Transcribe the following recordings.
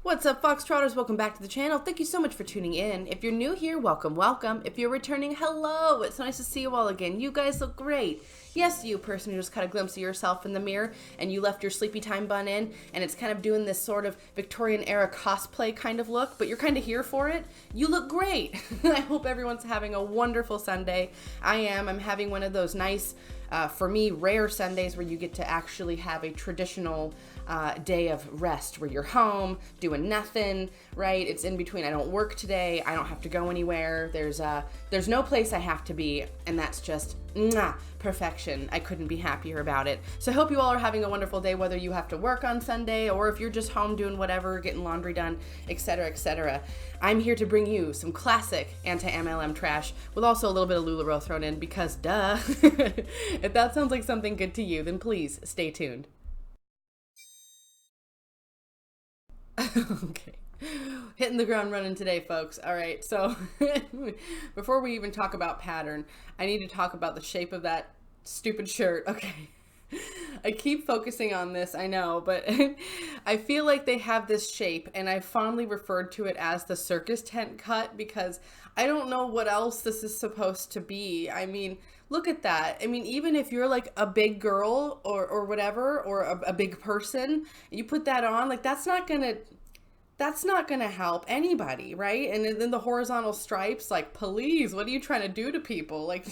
What's up, Foxtrotters? Welcome back to the channel. Thank you so much for tuning in. If you're new here, welcome, welcome. If you're returning, hello. It's so nice to see you all again. You guys look great. Yes, you person who just caught a glimpse of yourself in the mirror and you left your sleepy time bun in and it's kind of doing this sort of Victorian era cosplay kind of look, but you're kind of here for it. You look great. I hope everyone's having a wonderful Sunday. I am. I'm having one of those nice, for me, rare Sundays where you get to actually have a traditional day of rest where you're home doing nothing, right? It's in between. I don't work today. I don't have to go anywhere. There's no place I have to be, and that's just perfection. I couldn't be happier about it. So I hope you all are having a wonderful day, whether you have to work on Sunday or if you're just home doing whatever, getting laundry done, etc., etc. I'm here to bring you some classic anti-MLM trash with also a little bit of Lula Rose thrown in because duh. If that sounds like something good to you, then please stay tuned. Okay, hitting the ground running today, folks. All right, so before we even talk about pattern, I need to talk about the shape of that stupid shirt. Okay, I keep focusing on this, I know, but I feel like they have this shape, and I fondly referred to it as the Circus Tent Cut because I don't know what else this is supposed to be. I mean, look at that. I mean, even if you're like a big girl or whatever, or a big person, you put that on, like that's not gonna help anybody, right? And then the horizontal stripes, like, please, what are you trying to do to people? Like,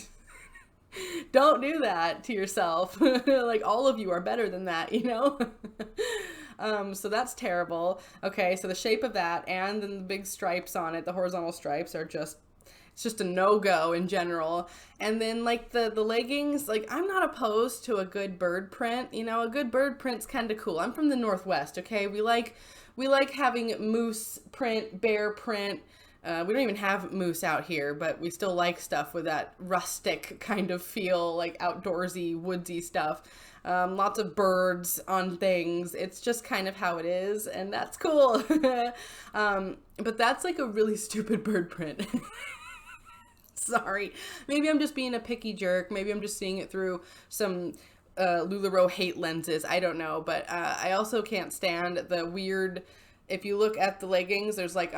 don't do that to yourself. Like, all of you are better than that, you know? So that's terrible. Okay, so the shape of that and then the big stripes on it, the horizontal stripes are just, it's just a no-go in general. And then like the leggings, like I'm not opposed to a good bird print, you know, a good bird print's kind of cool. I'm from the Northwest, okay? We like having moose print, bear print. We don't even have moose out here, but we still like stuff with that rustic kind of feel, like outdoorsy, woodsy stuff. Lots of birds on things. It's just kind of how it is, and that's cool. But that's like a really stupid bird print. Sorry. Maybe I'm just being a picky jerk. Maybe I'm just seeing it through some Lula Rose hate lenses. I don't know. But I also can't stand the weird, if you look at the leggings, there's like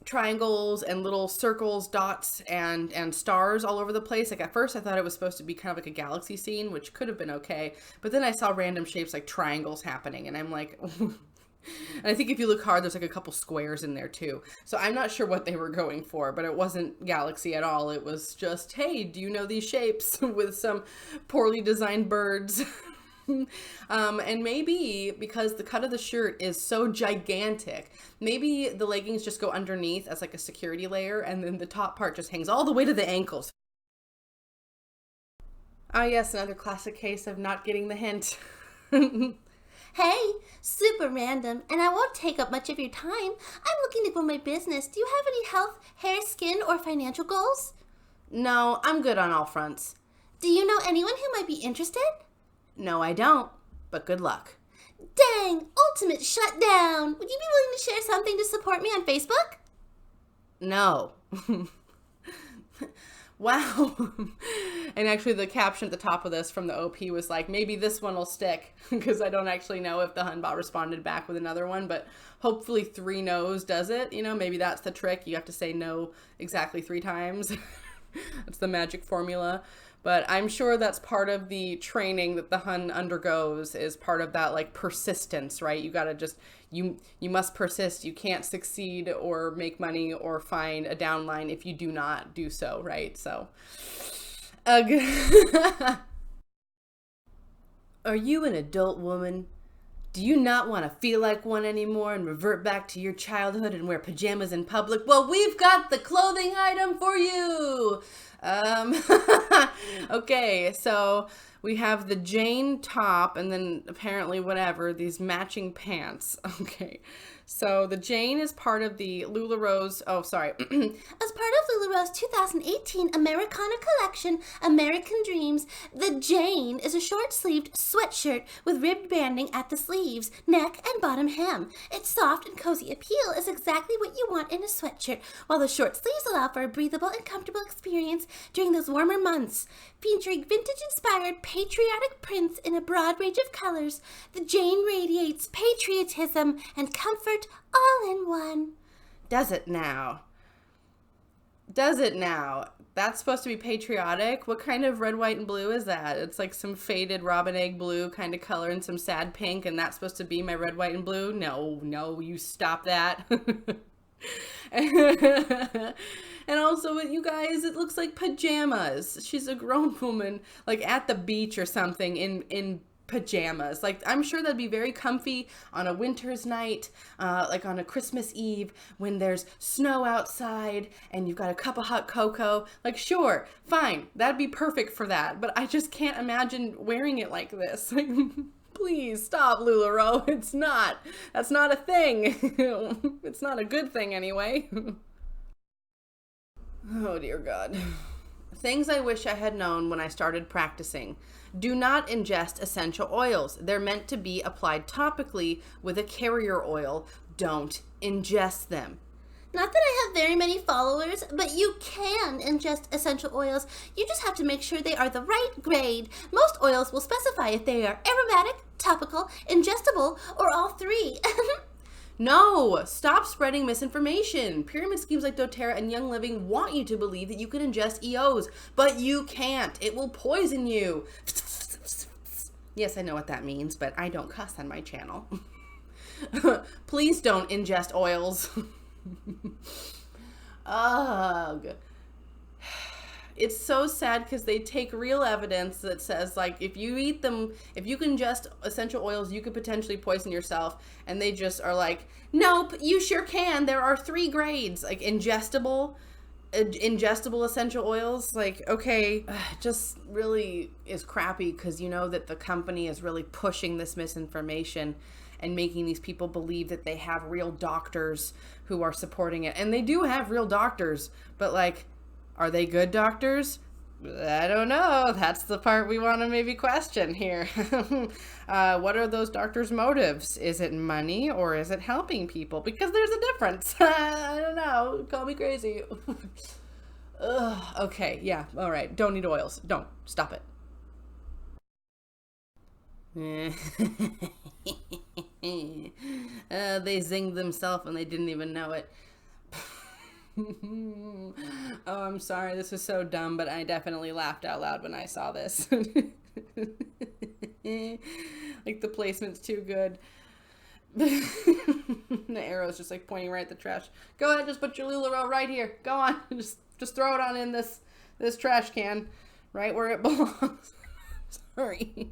triangles and little circles, dots, and stars all over the place. Like at first I thought it was supposed to be kind of like a galaxy scene, which could have been okay. But then I saw random shapes like triangles happening and I'm like... And I think if you look hard, there's like a couple squares in there too. So I'm not sure what they were going for, but it wasn't galaxy at all. It was just, hey, do you know these shapes with some poorly designed birds? And maybe because the cut of the shirt is so gigantic, maybe the leggings just go underneath as like a security layer and then the top part just hangs all the way to the ankles. Ah, yes, another classic case of not getting the hint. Hey, super random, and I won't take up much of your time. I'm looking to grow my business. Do you have any health, hair, skin, or financial goals? No, I'm good on all fronts. Do you know anyone who might be interested? No, I don't, but good luck. Dang, ultimate shutdown. Would you be willing to share something to support me on Facebook? No. Wow. And actually the caption at the top of this from the OP was like, maybe this one will stick, because I don't actually know if the Hunbot responded back with another one, but hopefully 3 no's does it. You know, maybe that's the trick. You have to say no exactly 3 times. That's the magic formula. But I'm sure that's part of the training that the Hun undergoes, is part of that like persistence, right? You gotta just, you must persist. You can't succeed or make money or find a downline if you do not do so, right? So, are you an adult woman? Do you not want to feel like one anymore and revert back to your childhood and wear pajamas in public? Well, we've got the clothing item for you. Okay, so we have the Jane top and then apparently whatever, these matching pants. Okay, so the Jane is part of the Lula Rose, oh, sorry. As part of Lula Rose 2018 Americana collection, American Dreams, the Jane is a short-sleeved sweatshirt with ribbed banding at the sleeves, neck, and bottom hem. Its soft and cozy appeal is exactly what you want in a sweatshirt, while the short sleeves allow for a breathable and comfortable experience during those warmer months. pants. Featuring vintage-inspired patriotic prints in a broad range of colors, the Jane radiates patriotism and comfort all in one. Does it now? Does it now? That's supposed to be patriotic? What kind of red, white, and blue is that? It's like some faded robin egg blue kind of color and some sad pink, and that's supposed to be my red, white, and blue? No, you stop that. And also, you guys, it looks like pajamas. She's a grown woman, like at the beach or something in pajamas. Like, I'm sure that'd be very comfy on a winter's night, like on a Christmas Eve when there's snow outside and you've got a cup of hot cocoa. Like, sure, fine, that'd be perfect for that. But I just can't imagine wearing it like this. Like, please stop, Lula Rose. It's not. That's not a thing. It's not a good thing anyway. Oh, dear God. Things I wish I had known when I started practicing. Do not ingest essential oils. They're meant to be applied topically with a carrier oil. Don't ingest them. Not that I have very many followers, but you can ingest essential oils. You just have to make sure they are the right grade. Most oils will specify if they are aromatic, topical, ingestible, or all three. No, stop spreading misinformation. Pyramid schemes like doTERRA and Young Living want you to believe that you can ingest EOs, but you can't. It will poison you. Yes, I know what that means, but I don't cuss on my channel. Please don't ingest oils. Ugh. It's so sad because they take real evidence that says, like, if you eat them, if you can ingest essential oils, you could potentially poison yourself. And they just are like, nope, you sure can. There are 3 grades, like ingestible essential oils. Like, okay, just really is crappy because you know that the company is really pushing this misinformation and making these people believe that they have real doctors who are supporting it. And they do have real doctors, but like, are they good doctors? I don't know. That's the part we want to maybe question here. What are those doctors' motives? Is it money or is it helping people? Because there's a difference. I don't know. Call me crazy. Ugh, okay, yeah, all right. Don't eat oils. Don't. Stop it. They zinged themselves and they didn't even know it. Oh, I'm sorry. This is so dumb, but I definitely laughed out loud when I saw this. Like, the placement's too good. The arrow's just like pointing right at the trash. Go ahead, just put your Lula Rose right here. Go on, just throw it on in this trash can, right where it belongs. Sorry.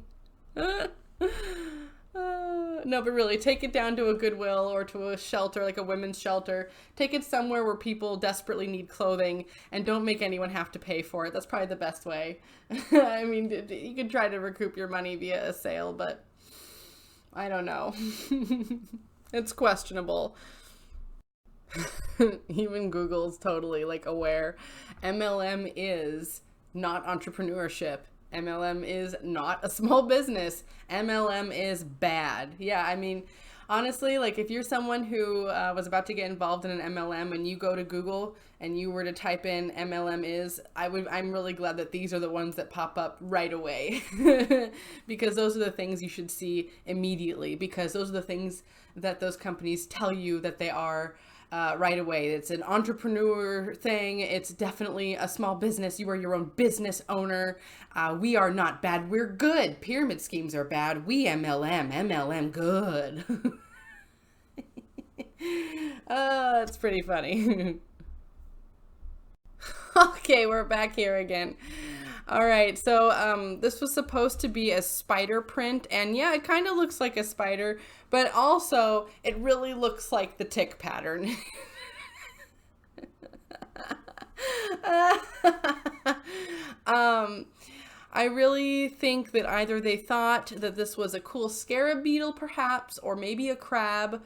No, but really, take it down to a Goodwill or to a shelter, like a women's shelter. Take it somewhere where people desperately need clothing and don't make anyone have to pay for it. That's probably the best way. I mean, you could try to recoup your money via a sale, but I don't know. It's questionable. Even Google's totally like aware. MLM is not entrepreneurship. MLM is not a small business. MLM is bad. Yeah, I mean, honestly, like if you're someone who was about to get involved in an MLM and you go to Google and you were to type in MLM is, I'm really glad that these are the ones that pop up right away. Because those are the things you should see immediately, because those are the things that those companies tell you that they are right away. It's an entrepreneur thing. It's definitely a small business. You are your own business owner. We are not bad. We're good. Pyramid schemes are bad. We MLM good. It's pretty funny. Okay, we're back here again. All right, so this was supposed to be a spider print, and yeah, it kind of looks like a spider, but also it really looks like the tick pattern. I really think that either they thought that this was a cool scarab beetle, perhaps, or maybe a crab,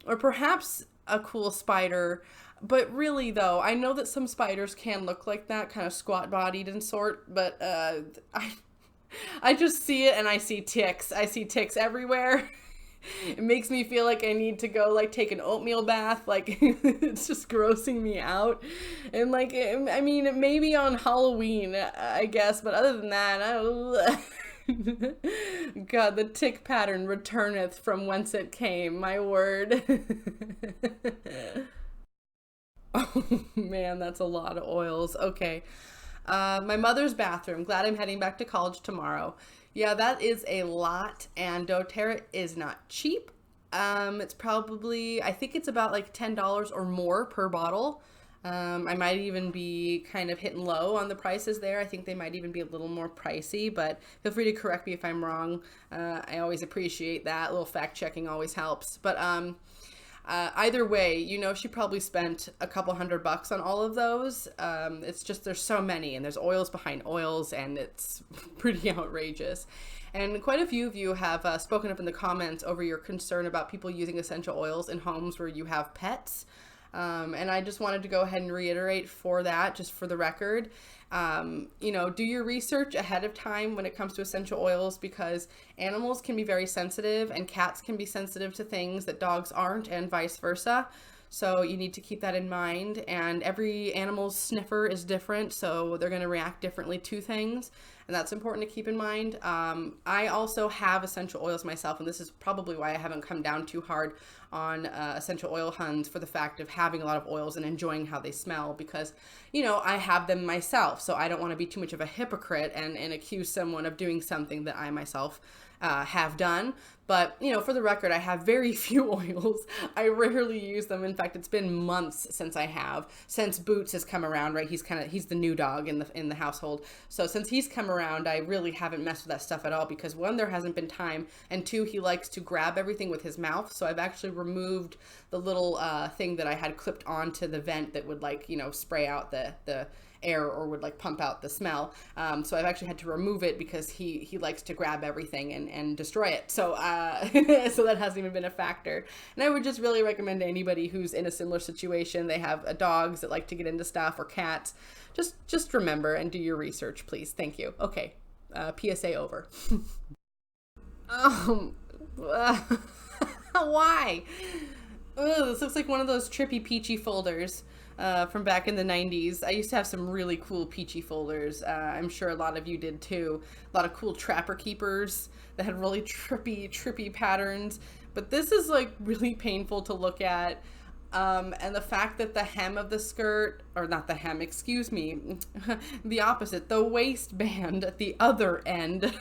or perhaps a cool spider. But really, though, I know that some spiders can look like that, kind of squat-bodied and sort, but I just see it and I see ticks. I see ticks everywhere. It makes me feel like I need to go like take an oatmeal bath. Like it's just grossing me out. And like, I mean, maybe on Halloween, I guess, but other than that, God, the tick pattern returneth from whence it came. My word. Oh man, that's a lot of oils. Okay. My mother's bathroom. Glad I'm heading back to college tomorrow. Yeah, that is a lot, and doTERRA is not cheap. It's probably, I think it's about like $10 or more per bottle. I might even be kind of hitting low on the prices there. I think they might even be a little more pricey, but feel free to correct me if I'm wrong. I always appreciate that. A little fact checking always helps. But either way, you know, she probably spent a couple $100 on all of those. It's just, there's so many, and there's oils behind oils, and it's pretty outrageous. And quite a few of you have spoken up in the comments over your concern about people using essential oils in homes where you have pets. And I just wanted to go ahead and reiterate for that, just for the record, you know, do your research ahead of time when it comes to essential oils, because animals can be very sensitive and cats can be sensitive to things that dogs aren't, and vice versa. So you need to keep that in mind, and every animal's sniffer is different, so they're going to react differently to things, and that's important to keep in mind. I also have essential oils myself, and this is probably why I haven't come down too hard on essential oil huns, for the fact of having a lot of oils and enjoying how they smell, because, you know, I have them myself, so I don't want to be too much of a hypocrite and accuse someone of doing something that I myself have done. But, you know, for the record, I have very few oils. I rarely use them. In fact, it's been months since Boots has come around, right? He's the new dog in the household. So since he's come around, I really haven't messed with that stuff at all, because one, there hasn't been time, and two, he likes to grab everything with his mouth. So I've actually removed the little thing that I had clipped onto the vent that would, like, you know, spray out the air, or would like pump out the smell. So I've actually had to remove it because he likes to grab everything and destroy it. So so that hasn't even been a factor. And I would just really recommend to anybody who's in a similar situation, they have dogs that like to get into stuff, or cats, just remember and do your research, please. Thank you. Okay. PSA over. Why? Ugh, this looks like one of those trippy peachy folders from back in the 90s. I used to have some really cool peachy folders. I'm sure a lot of you did too. A lot of cool trapper keepers that had really trippy patterns. But this is like really painful to look at. And the fact that the hem of the skirt, or not the hem, excuse me, the opposite, the waistband at the other end,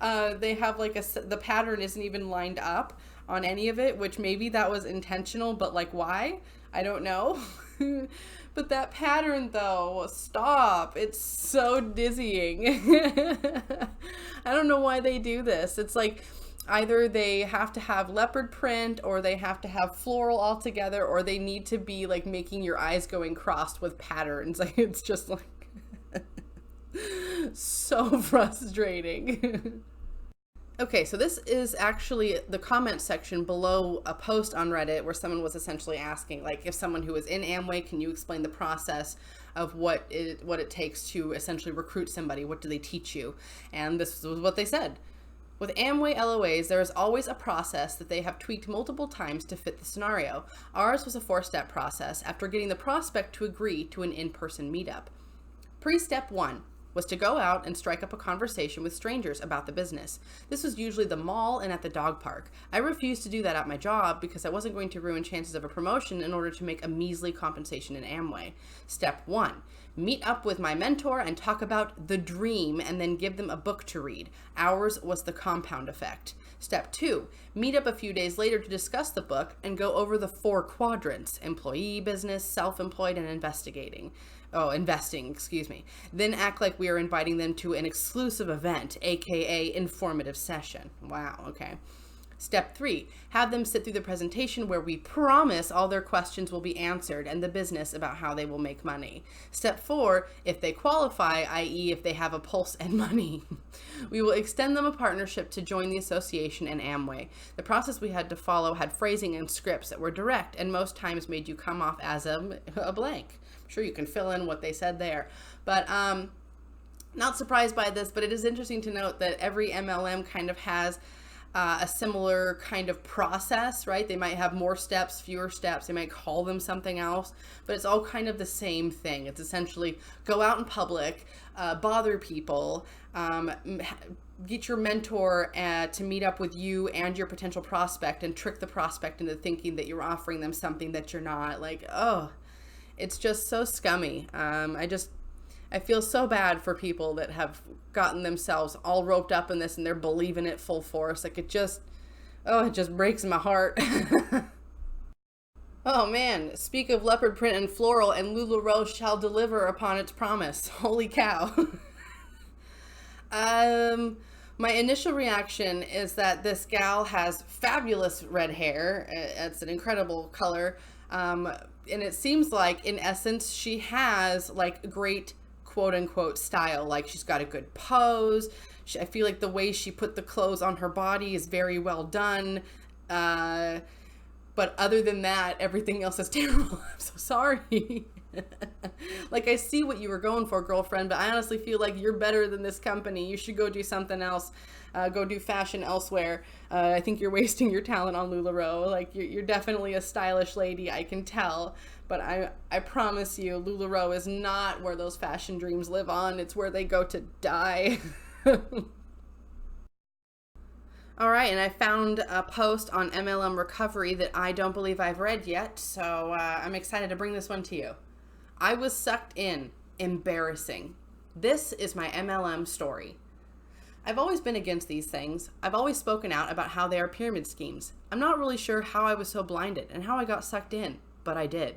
they have like the pattern isn't even lined up on any of it, which maybe that was intentional, but like why? I don't know. But that pattern though, stop. It's so dizzying. I don't know why they do this. It's like either they have to have leopard print, or they have to have floral all together, or they need to be like making your eyes going crossed with patterns. Like it's just like so frustrating. Okay, so this is actually the comment section below a post on Reddit where someone was essentially asking, like, if someone who is in Amway, can you explain the process of what it takes to essentially recruit somebody? What do they teach you? And this was what they said. With Amway LOAs, there is always a process that they have tweaked multiple times to fit the scenario. Ours was a 4-step process after getting the prospect to agree to an in-person meetup. Pre-step 1 was to go out and strike up a conversation with strangers about the business. This was usually the mall and at the dog park. I refused to do that at my job because I wasn't going to ruin chances of a promotion in order to make a measly compensation in Amway. Step 1, meet up with my mentor and talk about the dream and then give them a book to read. Ours was the compound effect. Step 2, meet up a few days later to discuss the book and go over the 4 quadrants: employee, business, self-employed, and investing, excuse me. Then act like we are inviting them to an exclusive event, aka informative session. Wow, okay. Step 3, have them sit through the presentation where we promise all their questions will be answered and the business about how they will make money. Step 4, if they qualify, i.e. if they have a pulse and money, we will extend them a partnership to join the association and Amway. The process we had to follow had phrasing and scripts that were direct and most times made you come off as a blank. I'm sure you can fill in what they said there. But not surprised by this, but it is interesting to note that every MLM kind of has a similar kind of process, right? They might have more steps, fewer steps. They might call them something else, but it's all kind of the same thing. It's essentially go out in public, bother people, get your mentor to meet up with you and your potential prospect and trick the prospect into thinking that you're offering them something that you're not. Like, oh, it's just so scummy. I feel so bad for people that have gotten themselves all roped up in this and they're believing it full force. Like, it just breaks my heart. Oh man, speak of leopard print and floral, and Lula Rose shall deliver upon its promise. Holy cow. My initial reaction is that this gal has fabulous red hair. It's an incredible color. And it seems like, in essence, she has like great quote unquote style. Like, she's got a good pose. I feel like the way she put the clothes on her body is very well done. But other than that, everything else is terrible. I'm so sorry. Like, I see what you were going for, girlfriend, but I honestly feel like you're better than this company. You should go do something else. Go do fashion elsewhere. I think you're wasting your talent on Lula Rose. Like, you're definitely a stylish lady, I can tell. But I promise you, Lula Rose is not where those fashion dreams live on. It's where they go to die. All right, and I found a post on MLM Recovery that I don't believe I've read yet, so I'm excited to bring this one to you. I was sucked in. Embarrassing. This is my MLM story. I've always been against these things. I've always spoken out about how they are pyramid schemes. I'm not really sure how I was so blinded and how I got sucked in, but I did.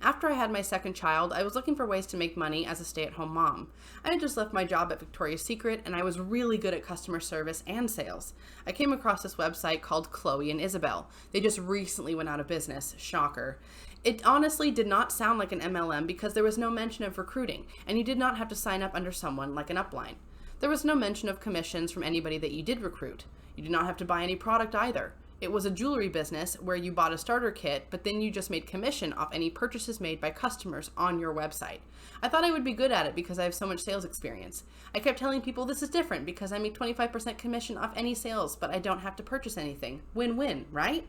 After I had my second child, I was looking for ways to make money as a stay-at-home mom. I had just left my job at Victoria's Secret, and I was really good at customer service and sales. I came across this website called Chloe and Isabel. They just recently went out of business. Shocker. It honestly did not sound like an MLM because there was no mention of recruiting, and you did not have to sign up under someone like an upline. There was no mention of commissions from anybody that you did recruit. You did not have to buy any product either. It was a jewelry business where you bought a starter kit, but then you just made commission off any purchases made by customers on your website. I thought I would be good at it because I have so much sales experience. I kept telling people this is different because I make 25% commission off any sales, but I don't have to purchase anything. Win-win, right?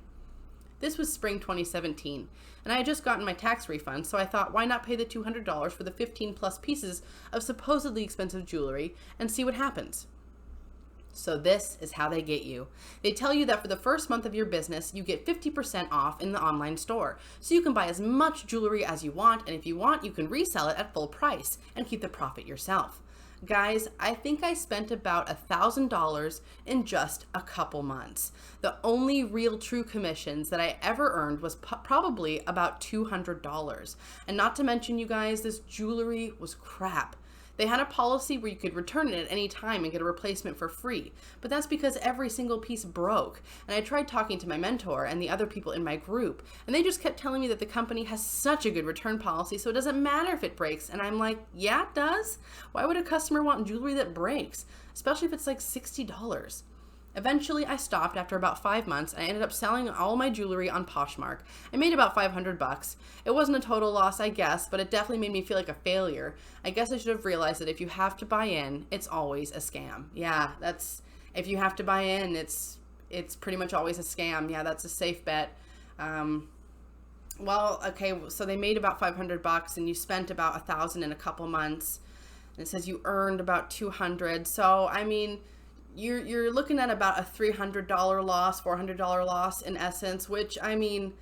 This was spring 2017, and I had just gotten my tax refund, so I thought, why not pay the $200 for the 15 plus pieces of supposedly expensive jewelry and see what happens? So this is how they get you. They tell you that for the first month of your business, you get 50% off in the online store. So you can buy as much jewelry as you want, and if you want, you can resell it at full price and keep the profit yourself. Guys, I think I spent about $1,000 in just a couple months. The only real true commissions that I ever earned was probably about $200. And not to mention, you guys, this jewelry was crap. They had a policy where you could return it at any time and get a replacement for free, but that's because every single piece broke. And I tried talking to my mentor and the other people in my group, and they just kept telling me that the company has such a good return policy, so it doesn't matter if it breaks. And I'm like, yeah, it does. Why would a customer want jewelry that breaks, especially if it's like $60? Eventually, I stopped after about 5 months, and I ended up selling all my jewelry on Poshmark. I made about $500. It wasn't a total loss, I guess, but it definitely made me feel like a failure. I guess I should have realized that if you have to buy in, it's always a scam. Yeah, if you have to buy in, it's pretty much always a scam. Yeah, that's a safe bet. Well, okay, so they made about $500, and you spent about $1,000 in a couple months. And it says you earned about $200. So, I mean, you're looking at about a $300 loss, $400 loss in essence, which, I mean,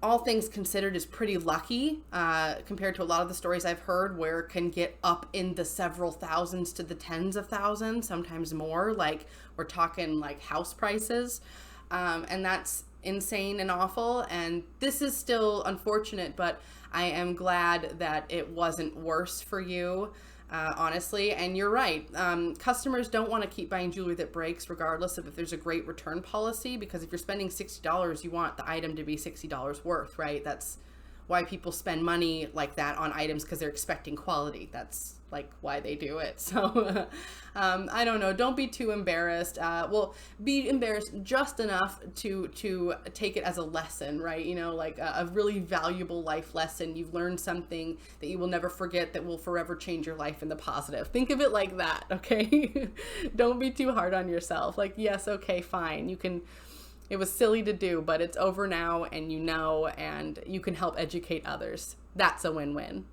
all things considered is pretty lucky compared to a lot of the stories I've heard where it can get up in the several thousands to the tens of thousands, sometimes more. Like, we're talking like house prices, and that's insane and awful. And this is still unfortunate, but I am glad that it wasn't worse for you. Honestly, and you're right. Customers don't want to keep buying jewelry that breaks regardless of if there's a great return policy, because if you're spending $60, you want the item to be $60 worth, right? That's why people spend money like that on items, because they're expecting quality. That's like why they do it. So I don't know, don't be too embarrassed. Well, be embarrassed just enough to take it as a lesson, right? You know, like a really valuable life lesson. You've learned something that you will never forget, that will forever change your life in the positive. Think of it like that, okay? Don't be too hard on yourself. Like, yes, okay, fine, you can, it was silly to do, but it's over now, and you know, and you can help educate others. That's a win-win.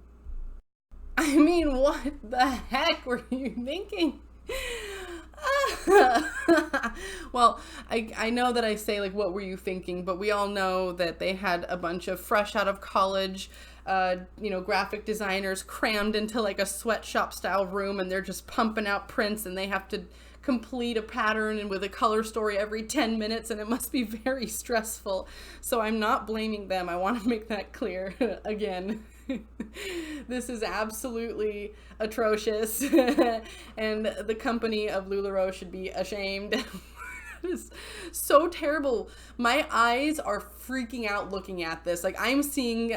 I mean, what the heck were you thinking? Well, I know that I say, like, what were you thinking? But we all know that they had a bunch of fresh out of college, you know, graphic designers crammed into like a sweatshop style room, and they're just pumping out prints, and they have to complete a pattern and with a color story every 10 minutes, and it must be very stressful. So I'm not blaming them. I want to make that clear again. This is absolutely atrocious, and the company of Lula Rose should be ashamed. It is so terrible. My eyes are freaking out looking at this. Like, I'm seeing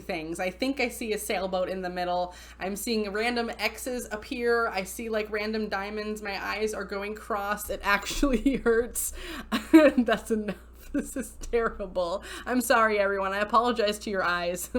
things. I think I see a sailboat in the middle. I'm seeing random X's appear. I see like random diamonds. My eyes are going cross. It actually hurts. That's enough. This is terrible. I'm sorry, everyone. I apologize to your eyes.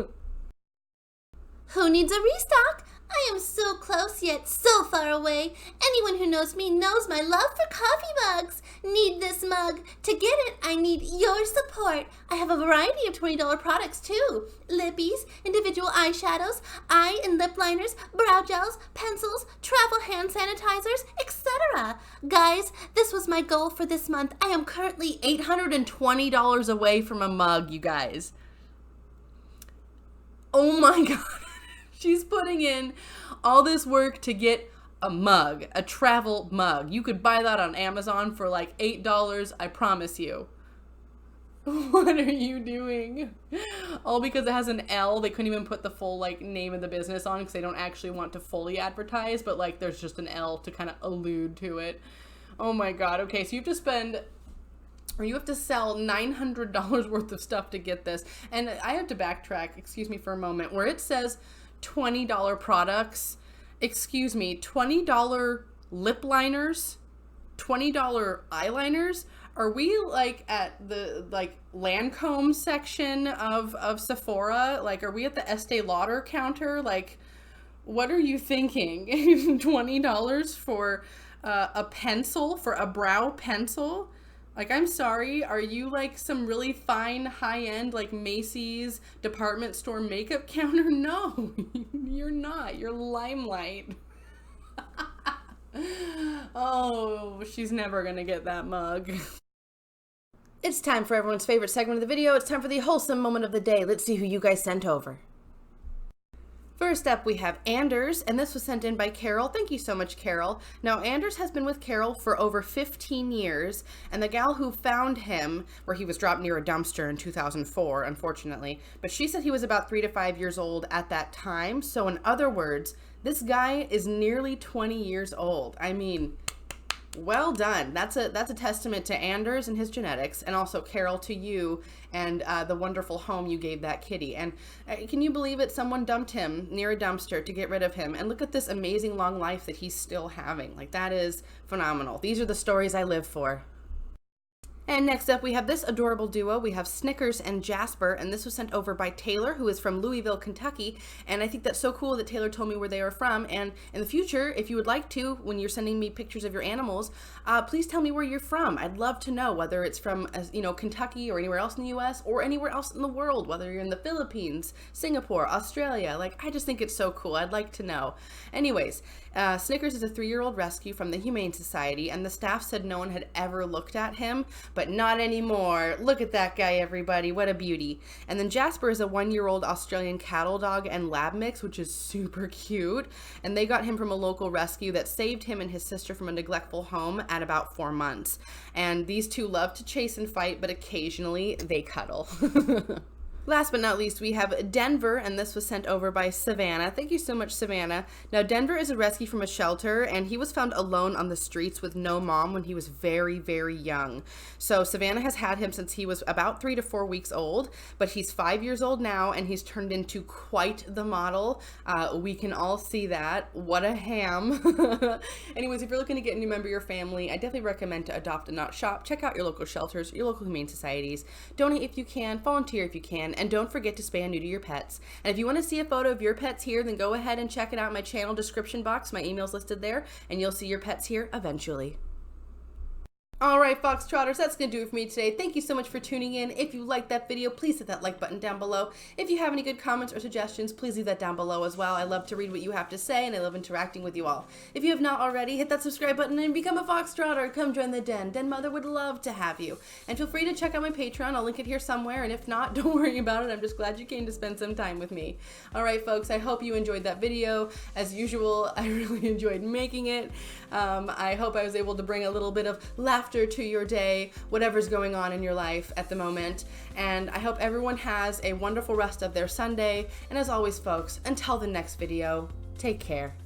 Who needs a restock? I am so close yet so far away. Anyone who knows me knows my love for coffee mugs. Need this mug. To get it, I need your support. I have a variety of $20 products too. Lippies, individual eyeshadows, eye and lip liners, brow gels, pencils, travel hand sanitizers, etc. Guys, this was my goal for this month. I am currently $820 away from a mug, you guys. Oh my God. She's putting in all this work to get a mug, a travel mug. You could buy that on Amazon for like $8, I promise you. What are you doing? All because it has an L. They couldn't even put the full like name of the business on, because they don't actually want to fully advertise, but like there's just an L to kind of allude to it. Oh my God. Okay, so you have to spend, or you have to sell $900 worth of stuff to get this. And I have to backtrack, excuse me for a moment, where it says $20 products, excuse me, $20 lip liners, $20 eyeliners. Are we like at the like Lancome section of Sephora? Like, are we at the Estee Lauder counter? Like, what are you thinking? $20 for a pencil, for a brow pencil? Like, I'm sorry, are you like some really fine high-end like Macy's department store makeup counter? No, you're not. You're Limelight. Oh, she's never gonna get that mug. It's time for everyone's favorite segment of the video. It's time for the wholesome moment of the day. Let's see who you guys sent over. First up, we have Anders, and this was sent in by Carol. Thank you so much, Carol. Now, Anders has been with Carol for over 15 years, and the gal who found him, where he was dropped near a dumpster in 2004, unfortunately, but she said he was about 3 to 5 years old at that time. So in other words, this guy is nearly 20 years old. I mean, well done. That's a testament to Anders and his genetics, and also Carol, to you and the wonderful home you gave that kitty. And can you believe it? Someone dumped him near a dumpster to get rid of him, and look at this amazing long life that he's still having. Like, that is phenomenal. These are the stories I live for. And next up, we have this adorable duo. We have Snickers and Jasper, and this was sent over by Taylor, who is from Louisville, Kentucky. And I think that's so cool that Taylor told me where they are from. And in the future, if you would like to, when you're sending me pictures of your animals, please tell me where you're from. I'd love to know whether it's from, you know, Kentucky or anywhere else in the U.S. or anywhere else in the world, whether you're in the Philippines, Singapore, Australia. Like, I just think it's so cool. I'd like to know. Anyways, Snickers is a 3-year-old rescue from the Humane Society, and the staff said no one had ever looked at him, but not anymore. Look at that guy, everybody. What a beauty. And then Jasper is a 1-year-old Australian cattle dog and lab mix, which is super cute. And they got him from a local rescue that saved him and his sister from a neglectful home at about 4 months. And these two love to chase and fight, but occasionally they cuddle. Last but not least, we have Denver, and this was sent over by Savannah. Thank you so much, Savannah. Now, Denver is a rescue from a shelter, and he was found alone on the streets with no mom when he was very, very young. So Savannah has had him since he was about 3 to 4 weeks old, but he's 5 years old now, and he's turned into quite the model. We can all see that. What a ham. Anyways, if you're looking to get a new member of your family, I definitely recommend to adopt and not shop. Check out your local shelters, your local humane societies. Donate if you can, volunteer if you can, and don't forget to spay and neuter your pets. And if you want to see a photo of your pets here, then go ahead and check it out in my channel description box. My email's listed there, and you'll see your pets here eventually. All right, Foxtrotters, that's going to do it for me today. Thank you so much for tuning in. If you liked that video, please hit that like button down below. If you have any good comments or suggestions, please leave that down below as well. I love to read what you have to say, and I love interacting with you all. If you have not already, hit that subscribe button and become a Foxtrotter. Come join the den. Den Mother would love to have you. And feel free to check out my Patreon. I'll link it here somewhere, and if not, don't worry about it. I'm just glad you came to spend some time with me. All right, folks, I hope you enjoyed that video. As usual, I really enjoyed making it. I hope I was able to bring a little bit of laughter to your day, whatever's going on in your life at the moment. And I hope everyone has a wonderful rest of their Sunday. And as always, folks, until the next video, take care.